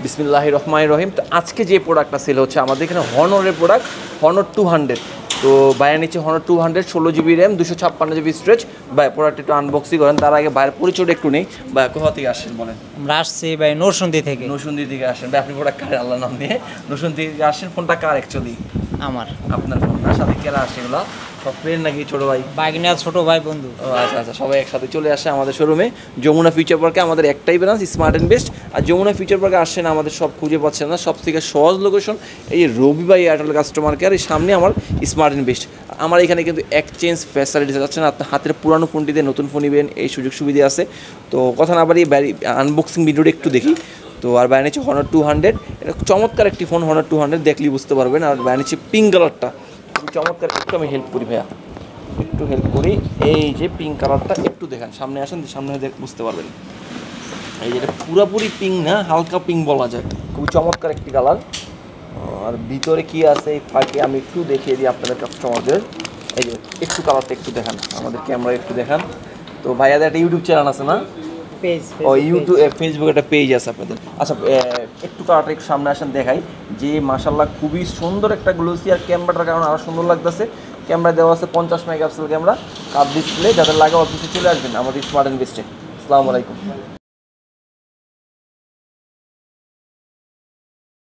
বিসমিল্লাহির রহমানির রহিম। তো আজকে যে প্রোডাক্টটা সেল হচ্ছে আমাদের এখানে হনরের প্রোডাক্ট, হনর 200। তো বাইরের নিচে Honor 200 16GB RAM 256GB storage. ভাই প্রোডাক্ট একটু আনবক্সিং করেন, তার আগে বাইরের পরিচয়টা একটু নেই। ভাই কোথা থেকে আসছেন বলেন? আমরা আসছি ভাই নরসিংদী থেকে। নরসিংদী থেকে আসেন ভাই, আপনি প্রোডাক্ট কার আল্লাহ নাম নিয়ে নরসিংদী থেকে আসেন। ফোনটা কার অ্যাকচুয়ালি? আমার। আপনার ফোন না? সাথে কেরা আসে এগুলো? সব ফ্রেন্ড নাকি ছোটো ভাই? বাগনা ছোট ভাই বন্ধু। ও আচ্ছা আচ্ছা, সবাই একসাথে চলে আসে আমাদের শোরুমে যমুনা ফিউচার পার্কে। আমাদের একটাই ব্রাঞ্চ স্মার্ট অ্যান্ড বেস্ট। আর যমুনা ফিউচার পার্কে আসছেন আমাদের সব খুঁজে পাচ্ছেন না, সব থেকে সহজ লোকেশন এই যে রবি ভাই এয়ারটেল কাস্টমার কেয়ার, এই সামনে আমার স্মার্ট অ্যান্ড বেস্ট। আমার এখানে কিন্তু এক্সচেঞ্জ ফ্যাসিলিটিস আছে না, আপনার হাতের পুরানো ফোনটি দিয়ে নতুন ফোন নেবেন, এই সুযোগ সুবিধা আছে। তো কথা না বাড়িয়ে আনবক্সিং ভিডিওটা একটু দেখি। তো আর বাইরে নিচ্ছে হনর 200, এটা চমৎকার একটি ফোন। হনর 200 দেখলেই বুঝতে পারবেন। আর বাইরে নিচ্ছে পিঙ্ক কালারটা খুব চমৎকার। একটু আমি হেল্প করি ভাইয়া, একটু হেল্প করি। এই যে পিঙ্ক কালারটা একটু দেখেন, সামনে আসেন, সামনে বুঝতে পারবেন। এই যে এটা পুরোপুরি পিঙ্ক না, হালকা পিঙ্ক বলা যায়, খুব চমৎকার একটি কালার। আর ভিতরে কি আছে এই ফাঁকে আমি একটু দেখিয়ে দিই আপনাদের কাস্টমারদের। এই যে একটু কালারটা একটু দেখান, আমাদের ক্যামেরা একটু দেখান। তো ভাইয়াদের একটা ইউটিউব চ্যানেল আছে না? পেজ। ও ইউটিউব ফেসবুকে একটা পেজ আছে আপনাদের। আচ্ছা একটু কালারটা একটু সামনে আসেন দেখাই। যে মাশাআল্লাহ খুবই সুন্দর একটা গ্লোসি, আর ক্যামেরাটার কারণে আরও সুন্দর লাগতেছে। ক্যামেরা দেওয়া আছে 50 মেগাপিক্সেল ক্যামেরা, কাপ ডিসপ্লে। যাদের লাগে অফিসে চলে আসবেন আমাদের স্মার্ট অ্যান্ড বেস্টে। আসসালামু আলাইকুম।